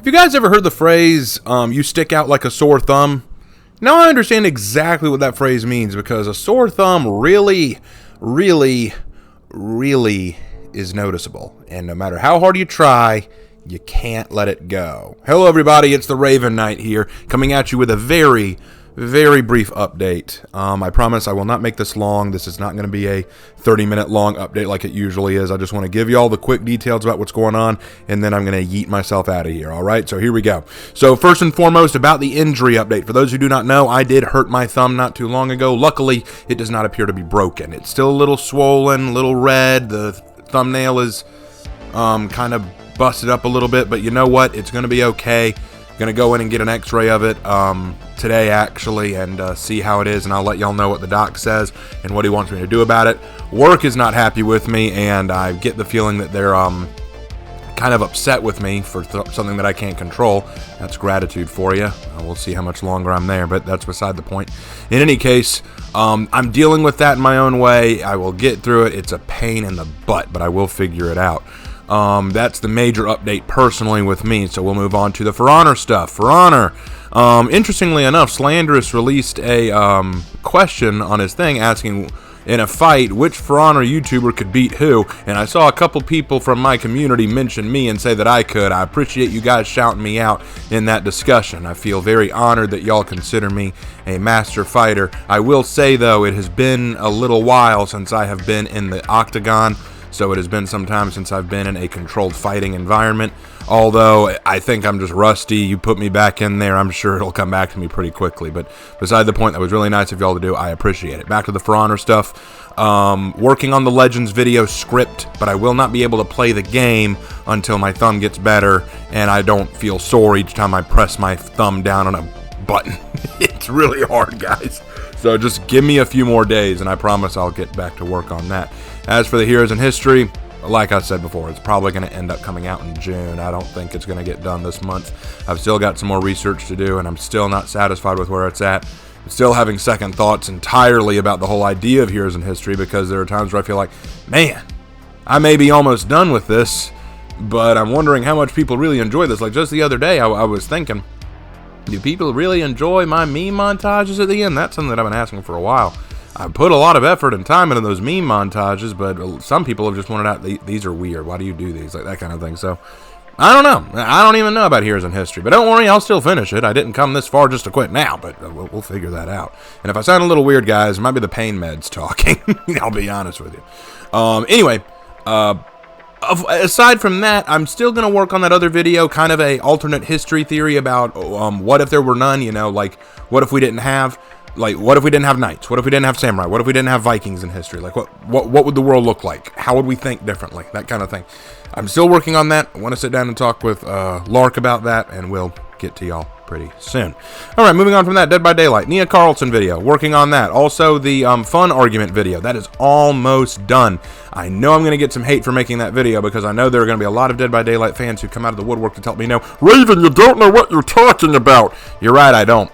you guys ever heard the phrase, you stick out like a sore thumb? Now I understand exactly what that phrase means, because a sore thumb really is noticeable. And no matter how hard you try, you can't let it go. Hello everybody, it's the Raven Knight here, coming at you with a very brief update. I promise I will not make this long. This is not going to be a 30-minute long update like it usually is. I just want to give you all the quick details about what's going on, and then I'm going to yeet myself out of here, alright? So here we go. So first and foremost, about the injury update. For those who do not know, I did hurt my thumb not too long ago. Luckily, it does not appear to be broken. It's still a little swollen, a little red. The thumbnail is kind of busted up a little bit, but you know what? It's going to be okay. Gonna go in and get an x-ray of it today actually, and see how it is, and I'll let y'all know what the doc says and what he wants me to do about it. Work is not happy with me, and I get the feeling that they're kind of upset with me for something that I can't control. That's gratitude for you. We'll see how much longer I'm there, but that's beside the point. In any case, I'm dealing with that in my own way. I will get through it. It's a pain in the butt, but I will figure it out. That's the major update personally with me, so we'll move on to the For Honor stuff. For Honor, interestingly enough, Slanderous released a question on his thing asking, in a fight, which For Honor YouTuber could beat who, and I saw a couple people from my community mention me and say that I could. I appreciate you guys shouting me out in that discussion. I feel very honored that y'all consider me a master fighter. I will say though, it has been a little while since I have been in the octagon. So it has been some time since I've been in a controlled fighting environment. Although I think I'm just rusty. You put me back in there, I'm sure it'll come back to me pretty quickly. But beside the point, that was really nice of y'all to do. I appreciate it. Back to the For Honor stuff. Working on the Legends video script, but I will not be able to play the game until my thumb gets better and I don't feel sore each time I press my thumb down on a button. It's really hard, guys. So just give me a few more days and I promise I'll get back to work on that. As for the Heroes in History, like I said before, it's probably going to end up coming out in June. I don't think it's going to get done this month. I've still got some more research to do, and I'm still not satisfied with where it's at. I'm still having second thoughts entirely about the whole idea of Heroes in History, because there are times where I feel like, man, I may be almost done with this, but I'm wondering how much people really enjoy this. Like just the other day, I was thinking, do people really enjoy my meme montages at the end? That's something that I've been asking for a while. I put a lot of effort and time into those meme montages, but some people have just pointed out, these are weird. Why do you do these? Like that kind of thing. So, I don't know. I don't even know about Heroes in History. But don't worry, I'll still finish it. I didn't come this far just to quit now, but we'll figure that out. And if I sound a little weird, guys, it might be the pain meds talking. I'll be honest with you. Anyway, aside from that, I'm still going to work on that other video, kind of a alternate history theory about what if there were none, you know, like what if we didn't have... Like, what if we didn't have knights? What if we didn't have samurai? What if we didn't have Vikings in history? Like, what would the world look like? How would we think differently? That kind of thing. I'm still working on that. I want to sit down and talk with Lark about that, and we'll get to y'all pretty soon. All right, moving on from that, Dead by Daylight. Nia Carlson video, working on that. Also, the fun argument video. That is almost done. I know I'm going to get some hate for making that video, because I know there are going to be a lot of Dead by Daylight fans who come out of the woodwork to tell me, no, Raven, you don't know what you're talking about. You're right, I don't.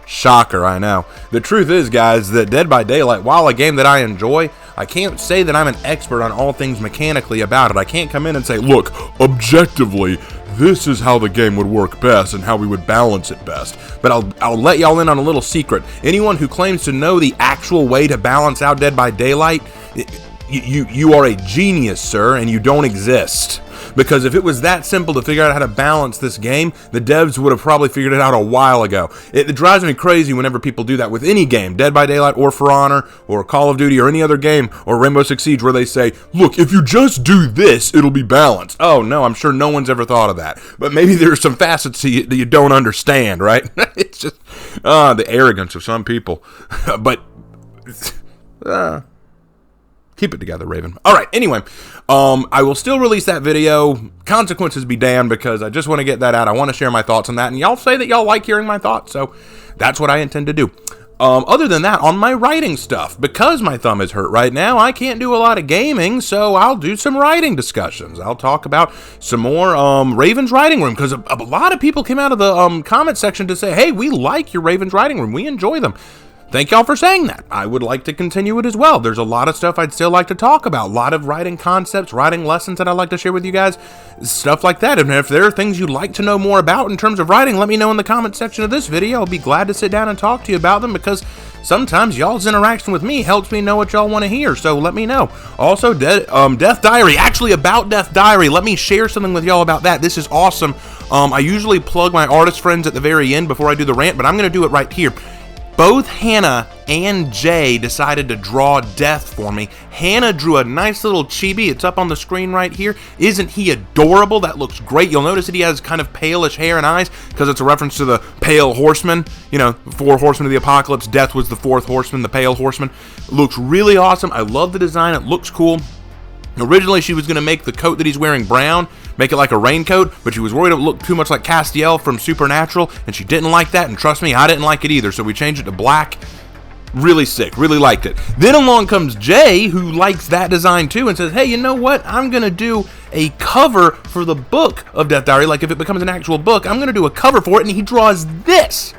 Shocker, I know. The truth is, guys, that Dead by Daylight, while a game that I enjoy, I can't say that I'm an expert on all things mechanically about it. I can't come in and say, look, objectively, this is how the game would work best and how we would balance it best. But I'll let y'all in on a little secret. Anyone who claims to know the actual way to balance out Dead by Daylight, you are a genius, sir, and you don't exist. Because if it was that simple to figure out how to balance this game, the devs would have probably figured it out a while ago. It drives me crazy whenever people do that with any game, Dead by Daylight or For Honor or Call of Duty or any other game or Rainbow Six Siege, where they say, look, if you just do this, it'll be balanced. Oh, no, I'm sure no one's ever thought of that. But maybe there's some facets that you don't understand, right? It's just the arrogance of some people. But... keep it together, Raven. All right, anyway, I will still release that video. Consequences be damned, because I just want to get that out. I want to share my thoughts on that, and y'all say that y'all like hearing my thoughts, so that's what I intend to do. Other than that, on my writing stuff, because my thumb is hurt right now, I can't do a lot of gaming, so I'll do some writing discussions. I'll talk about some more Raven's Writing Room, because a lot of people came out of the comment section to say, hey, we like your Raven's Writing Room. We enjoy them. thank y'all for saying that. I would like to continue it as well. There's a lot of stuff I'd still like to talk about. A lot of writing concepts, writing lessons that I'd like to share with you guys. Stuff like that. And if there are things you'd like to know more about in terms of writing, let me know in the comment section of this video. I'll be glad to sit down and talk to you about them, because sometimes y'all's interaction with me helps me know what y'all want to hear. So let me know. Also, Death Diary. Actually, about Death Diary, let me share something with y'all about that. This is awesome. I usually plug my artist friends at the very end before I do the rant, but I'm going to do it right here. Both Hannah and Jay decided to draw Death for me. Hannah drew a nice little chibi. It's up on the screen right here. Isn't he adorable? That looks great. You'll notice that he has kind of palish hair and eyes, because it's a reference to the Pale Horseman. You know, 4 horsemen of the apocalypse. Death was the 4th horseman, the Pale Horseman. Looks really awesome. I love the design. It looks cool. Originally, she was going to make the coat that he's wearing brown, make it like a raincoat, but she was worried it would look too much like Castiel from Supernatural, and she didn't like that, and trust me, I didn't like it either, so we changed it to black. Really sick, really liked it. Then along comes Jay, who likes that design too, and says, hey, you know what, I'm going to do a cover for the book of Death Diary. Like, if it becomes an actual book, I'm going to do a cover for it, and he draws this.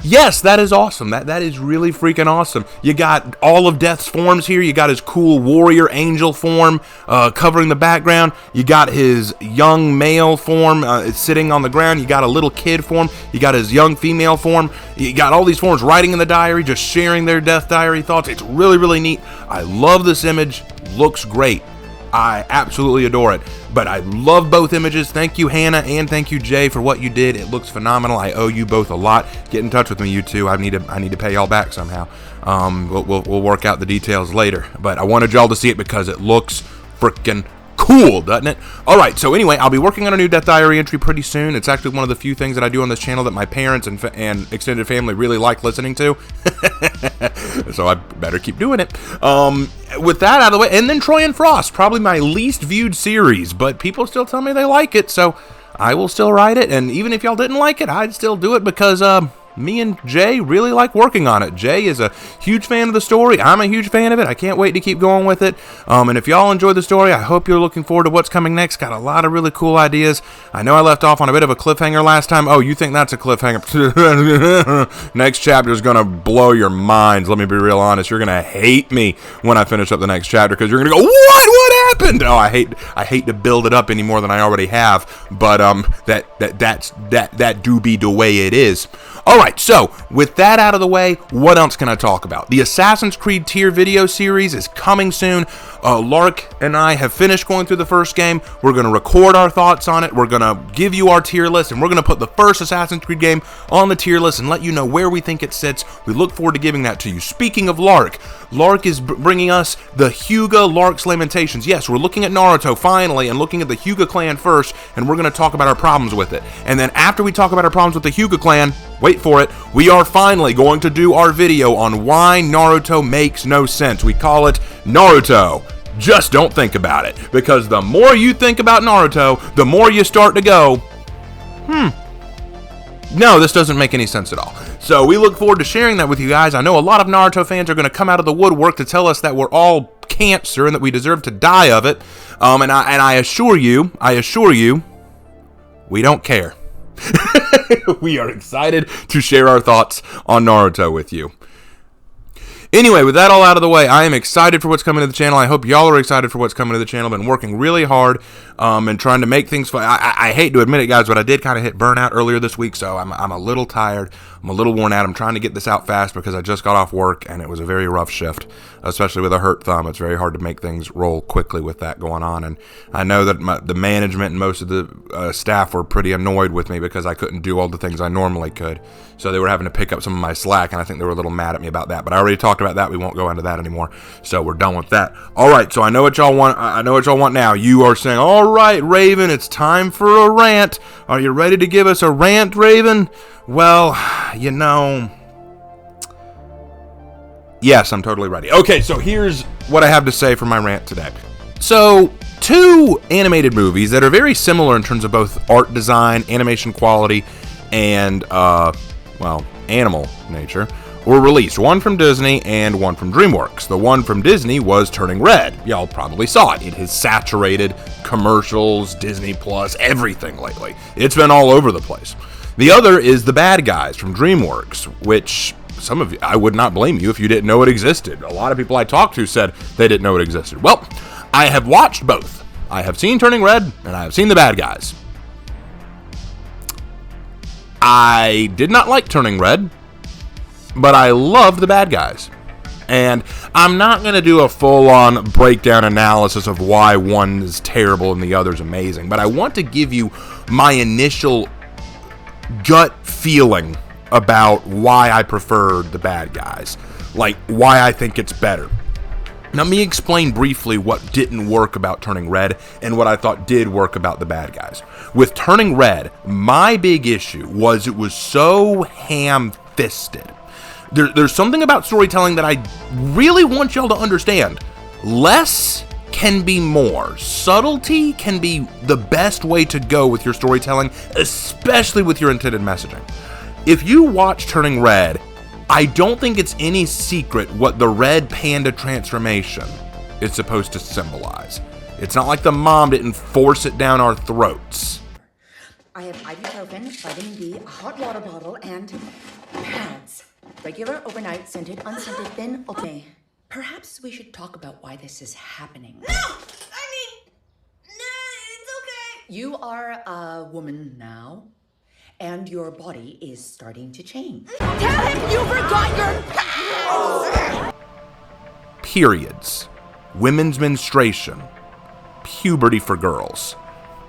Yes, that is awesome. That is really freaking awesome. You got all of Death's forms here. You got his cool warrior angel form covering the background. You got his young male form sitting on the ground. You got a little kid form. You got his young female form. You got all these forms writing in the diary, just sharing their Death Diary thoughts. It's really, really neat. I love this image. Looks great. I absolutely adore it. But I love both images. Thank you, Hannah, and thank you, Jay, for what you did. It looks phenomenal. I owe you both a lot. Get in touch with me, you two. I need to pay y'all back somehow. We'll work out the details later. But I wanted y'all to see it because it looks freaking cool, doesn't it? All right, so anyway, I'll be working on a new Death Diary entry pretty soon. It's actually one of the few things that I do on this channel that my parents and extended family really like listening to. So I better keep doing it. With that out of the way, and then Troy and Frost, probably my least viewed series, but people still tell me they like it, so I will still write it. And even if y'all didn't like it, I'd still do it, because me and Jay really like working on it. Jay is a huge fan of the story. I'm a huge fan of it. I can't wait to keep going with it. And if y'all enjoy the story, I hope you're looking forward to what's coming next. Got a lot of really cool ideas. I know I left off on a bit of a cliffhanger last time. Oh, you think that's a cliffhanger? Next chapter is going to blow your minds. Let me be real honest. You're going to hate me when I finish up the next chapter, because you're going to go, what happened? Oh, I hate to build it up any more than I already have. But that do be the way it is. All right, so with that out of the way, what else can I talk about? The Assassin's Creed tier video series is coming soon. Lark and I have finished going through the first game. We're going to record our thoughts on it. We're going to give you our tier list, and we're going to put the first Assassin's Creed game on the tier list and let you know where we think it sits. We look forward to giving that to you. Speaking of Lark, Lark is bringing us the Hyuga Lark's Lamentations. Yes, we're looking at Naruto finally and looking at the Hyuga clan first, and we're going to talk about our problems with it. And then after we talk about our problems with the Hyuga clan, wait for it, we are finally going to do our video on why Naruto makes no sense. We call it Naruto Just Don't Think About It. Because the more you think about Naruto, the more you start to go, no, this doesn't make any sense at all. So we look forward to sharing that with you guys. I know a lot of Naruto fans are going to come out of the woodwork to tell us that we're all cancer and that we deserve to die of it. And I assure you, we don't care. We are excited to share our thoughts on Naruto with you. Anyway, with that all out of the way, I am excited for what's coming to the channel. I hope y'all are excited for what's coming to the channel. I've been working really hard and trying to make things fun. I hate to admit it, guys, but I did kind of hit burnout earlier this week, so I'm a little tired. I'm a little worn out. I'm trying to get this out fast because I just got off work, and it was a very rough shift, especially with a hurt thumb. It's very hard to make things roll quickly with that going on, and I know that the management and most of the staff were pretty annoyed with me because I couldn't do all the things I normally could, so they were having to pick up some of my slack, and I think they were a little mad at me about that, but I already talked about that. We won't go into that anymore, so we're done with that. All right, so I know what y'all want. I know what y'all want now. You are saying, all right, Raven, it's time for a rant. Are you ready to give us a rant, Raven? Well, you know, yes, I'm totally ready. Okay, so here's what I have to say for my rant today. So, two animated movies that are very similar in terms of both art design, animation quality, and, well, animal nature, were released. One from Disney and one from DreamWorks. The one from Disney was Turning Red. Y'all probably saw it. It has saturated commercials, Disney Plus, everything lately. It's been all over the place. The other is The Bad Guys from DreamWorks, which some of you, I would not blame you if you didn't know it existed. A lot of people I talked to said they didn't know it existed. Well, I have watched both. I have seen Turning Red, and I have seen The Bad Guys. I did not like Turning Red, but I loved The Bad Guys. And I'm not going to do a full-on breakdown analysis of why one is terrible and the other is amazing, but I want to give you my initial gut feeling about why I preferred The Bad Guys, like why I think it's better. Now, let me explain briefly what didn't work about Turning Red and what I thought did work about The Bad Guys. With Turning Red, my big issue was it was so ham-fisted. There's something about storytelling that I really want y'all to understand. Less can be more. Subtlety can be the best way to go with your storytelling, especially with your intended messaging. If you watch Turning Red, I don't think it's any secret what the red panda transformation is supposed to symbolize. It's not like the mom didn't force it down our throats. I have ibuprofen, vitamin D, a hot water bottle, and pads. Regular, overnight, scented, unscented, thin, okay. Perhaps we should talk about why this is happening. No! It's okay. You are a woman now, and your body is starting to change. Tell him you forgot your pads! Periods, women's menstruation, puberty for girls.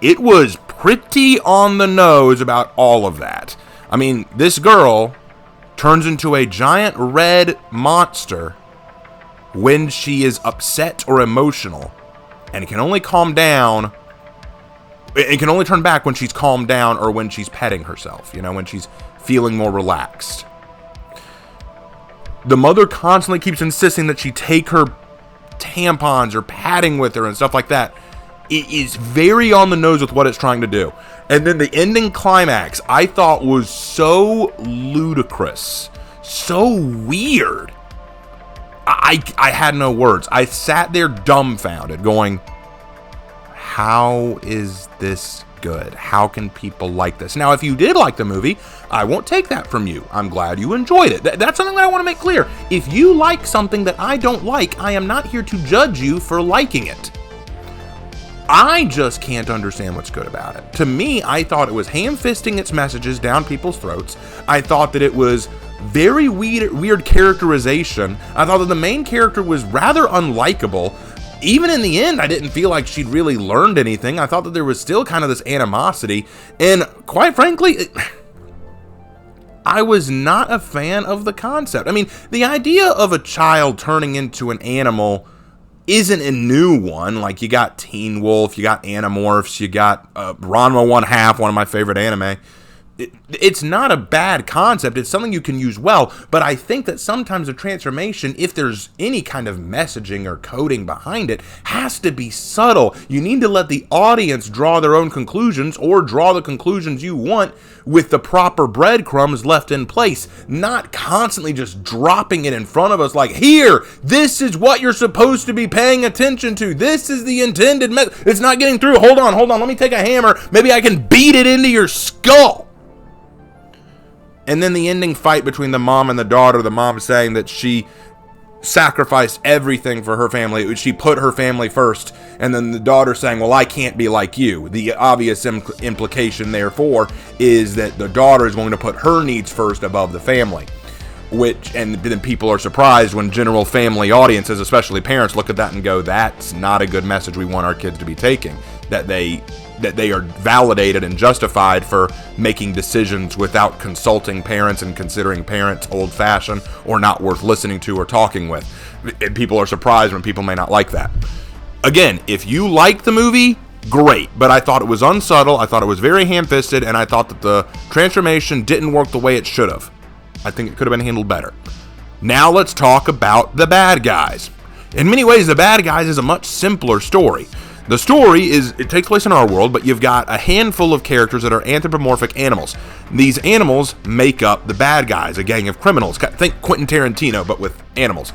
It was pretty on the nose about all of that. I mean, this girl turns into a giant red monster when she is upset or emotional, and it can only calm down. It can only turn back when she's calmed down or when she's petting herself, when she's feeling more relaxed. The mother constantly keeps insisting that she take her tampons or padding with her and stuff like that. It is very on the nose with what it's trying to do. And then the ending climax, I thought, was so ludicrous, so weird. I had no words. I sat there dumbfounded going, how is this good? How can people like this? Now, if you did like the movie, I won't take that from you. I'm glad you enjoyed it. That's something that I want to make clear. If you like something that I don't like, I am not here to judge you for liking it. I just can't understand what's good about it. To me, I thought it was ham-fisting its messages down people's throats. I thought that it was very weird characterization. I thought that the main character was rather unlikable. Even in the end, I didn't feel like she'd really learned anything. I thought that there was still kind of this animosity. And quite frankly, I was not a fan of the concept. I mean, the idea of a child turning into an animal isn't a new one. Like, you got Teen Wolf, you got Animorphs, you got Ranma 1/2, one of my favorite anime. It's not a bad concept. It's something you can use well, but I think that sometimes a transformation, if there's any kind of messaging or coding behind it, has to be subtle. You need to let the audience draw their own conclusions, or draw the conclusions you want with the proper breadcrumbs left in place, not constantly just dropping it in front of us like, here, this is what you're supposed to be paying attention to. This is the intended message. It's not getting through. Hold on. Let me take a hammer. Maybe I can beat it into your skull. And then the ending fight between the mom and the daughter, the mom saying that she sacrificed everything for her family. She put her family first. And then the daughter saying, well, I can't be like you. The obvious implication, therefore, is that the daughter is going to put her needs first above the family. And then people are surprised when general family audiences, especially parents, look at that and go, that's not a good message we want our kids to be taking. That they are validated and justified for making decisions without consulting parents and considering parents old-fashioned or not worth listening to or talking with. And people are surprised when people may not like that. Again, if you like the movie, great. But I thought it was unsubtle, I thought it was very ham-fisted, and I thought that the transformation didn't work the way it should have. I think it could have been handled better. Now let's talk about The Bad Guys. In many ways, The Bad Guys is a much simpler story. The story it takes place in our world, but you've got a handful of characters that are anthropomorphic animals. These animals make up the bad guys, a gang of criminals. Think Quentin Tarantino, but with animals.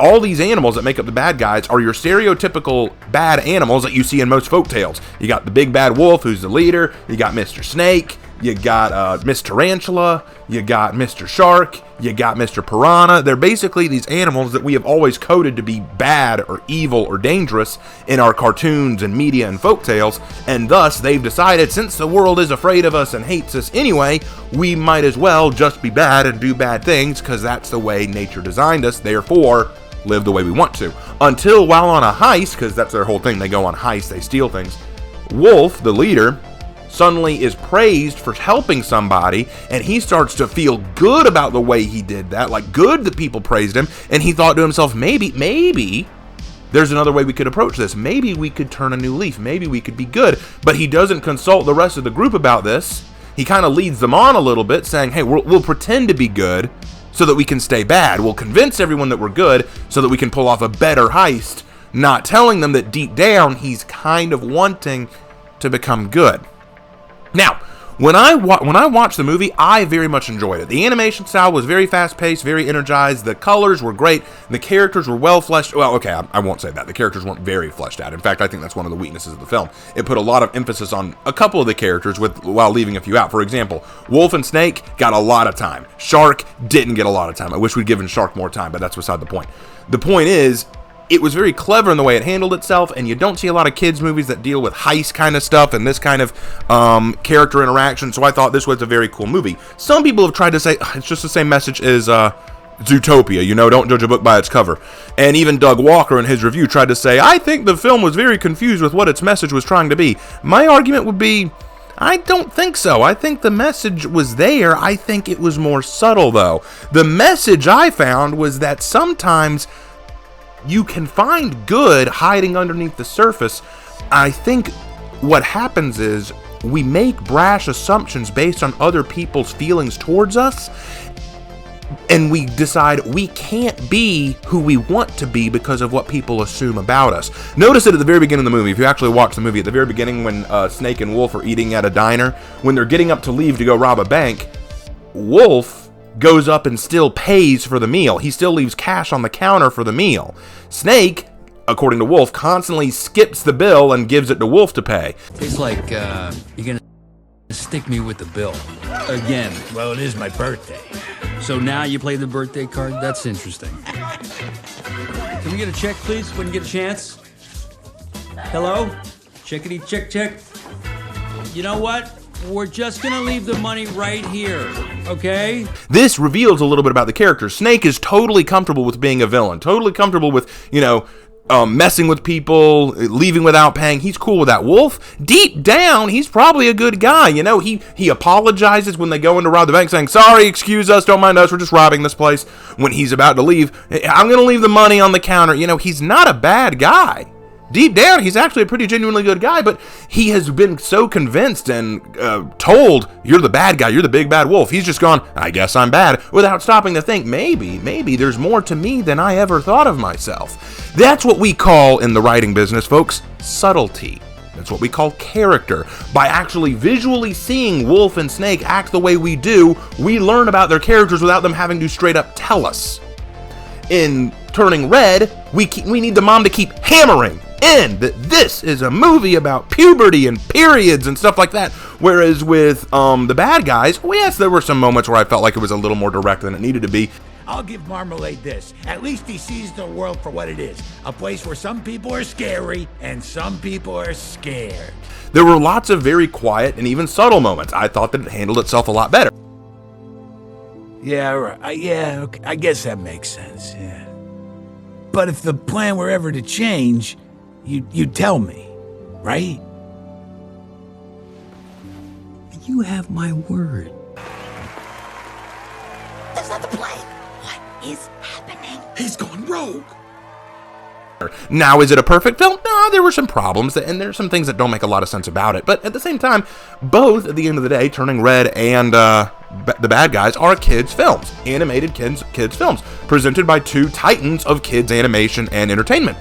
All these animals that make up the bad guys are your stereotypical bad animals that you see in most folktales. You got the big bad wolf, who's the leader. You got Mr. Snake. you got Miss Tarantula, you got Mr. Shark, you got Mr. Piranha. They're basically these animals that we have always coded to be bad or evil or dangerous in our cartoons and media and folktales, and thus they've decided, since the world is afraid of us and hates us anyway, we might as well just be bad and do bad things, because that's the way nature designed us, therefore live the way we want to. Until while on a heist, because that's their whole thing, they go on heists, they steal things, Wolf, the leader, suddenly is praised for helping somebody, and he starts to feel good about the way he did that, like good that people praised him, and he thought to himself, maybe there's another way we could approach this. Maybe we could turn a new leaf. Maybe we could be good. But he doesn't consult the rest of the group about this. He kind of leads them on a little bit, saying, hey, we'll pretend to be good so that we can stay bad. We'll convince everyone that we're good so that we can pull off a better heist, not telling them that deep down he's kind of wanting to become good. Now, when I watched the movie, I very much enjoyed it. The animation style was very fast-paced, very energized. The colors were great. The characters were well fleshed. Well, okay, I won't say that. The characters weren't very fleshed out. In fact, I think that's one of the weaknesses of the film. It put a lot of emphasis on a couple of the characters while leaving a few out. For example, Wolf and Snake got a lot of time. Shark didn't get a lot of time. I wish we'd given Shark more time, but that's beside the point. The point is, it was very clever in the way it handled itself, and you don't see a lot of kids' movies that deal with heist kind of stuff and this kind of character interaction, so I thought this was a very cool movie. Some people have tried to say, it's just the same message as Zootopia, don't judge a book by its cover. And even Doug Walker in his review tried to say, I think the film was very confused with what its message was trying to be. My argument would be, I don't think so. I think the message was there. I think it was more subtle, though. The message I found was that sometimes you can find good hiding underneath the surface. I think what happens is we make brash assumptions based on other people's feelings towards us, and we decide we can't be who we want to be because of what people assume about us. Notice it at the very beginning of the movie. If you actually watch the movie, at the very beginning when Snake and Wolf are eating at a diner, when they're getting up to leave to go rob a bank, Wolf goes up and still pays for the meal. He still leaves cash on the counter for the meal. Snake, according to Wolf, constantly skips the bill and gives it to Wolf to pay. It's like, you're gonna stick me with the bill. Again. Well, it is my birthday. So now you play the birthday card? That's interesting. Can we get a check, please, when you get a chance? Hello? Checkity, check. You know what? We're just gonna leave the money right here, okay? This reveals a little bit about the character. Snake is totally comfortable with being a villain, totally comfortable with, messing with people, leaving without paying. He's cool with that. Wolf, deep down, he's probably a good guy. He apologizes when they go in to rob the bank, saying, sorry, excuse us, don't mind us, we're just robbing this place. When he's about to leave, I'm gonna leave the money on the counter. He's not a bad guy. Deep down, he's actually a pretty genuinely good guy, but he has been so convinced and told, you're the bad guy, you're the big bad wolf. He's just gone, I guess I'm bad, without stopping to think, maybe there's more to me than I ever thought of myself. That's what we call, in the writing business, folks, subtlety. That's what we call character. By actually visually seeing Wolf and Snake act the way we do, we learn about their characters without them having to straight up tell us. In Turning Red, we need the mom to keep hammering in that this is a movie about puberty and periods and stuff like that. Whereas with the bad guys, well, yes, there were some moments where I felt like it was a little more direct than it needed to be. I'll give Marmalade this. At least he sees the world for what it is. A place where some people are scary and some people are scared. There were lots of very quiet and even subtle moments. I thought that it handled itself a lot better. Yeah, right. Yeah, okay. I guess that makes sense, yeah. But if the plan were ever to change, you'd tell me, right? You have my word. That's not the plan. What is happening? He's gone rogue. Now, is it a perfect film? No, there were some problems, and there's some things that don't make a lot of sense about it. But at the same time, both, at the end of the day, Turning Red and The Bad Guys are kids' films, animated kids' films, presented by two titans of kids' animation and entertainment.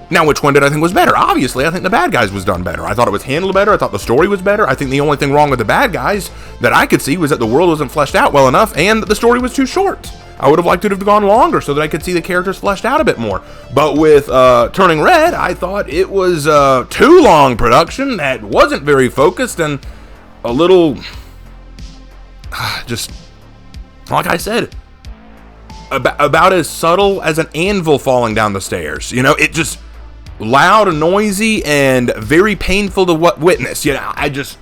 Now, which one did I think was better? Obviously, I think The Bad Guys was done better. I thought it was handled better. I thought the story was better. I think the only thing wrong with The Bad Guys that I could see was that the world wasn't fleshed out well enough, and the story was too short. I would have liked it to have gone longer so that I could see the characters fleshed out a bit more. But with Turning Red, I thought it was too long production that wasn't very focused and a little just, like I said, about as subtle as an anvil falling down the stairs. You know, it just loud and noisy and very painful to witness. You know, I just,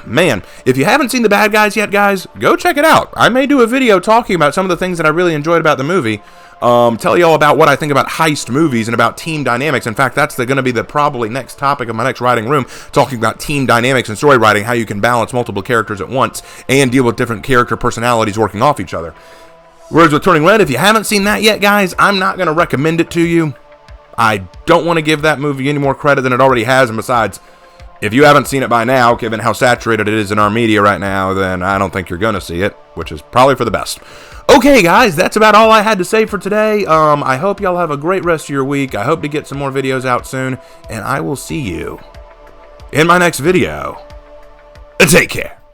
man. If you haven't seen The Bad Guys yet, guys, go check it out. I may do a video talking about some of the things that I really enjoyed about the movie. Tell you all about what I think about heist movies and about team dynamics. In fact, that's going to be the probably next topic of my next writing room, talking about team dynamics and story writing, how you can balance multiple characters at once and deal with different character personalities working off each other. Whereas with Turning Red, if you haven't seen that yet, guys, I'm not going to recommend it to you. I don't want to give that movie any more credit than it already has, and besides, if you haven't seen it by now, given how saturated it is in our media right now, then I don't think you're going to see it, which is probably for the best. Okay, guys, that's about all I had to say for today. I hope y'all have a great rest of your week. I hope to get some more videos out soon, and I will see you in my next video. Take care.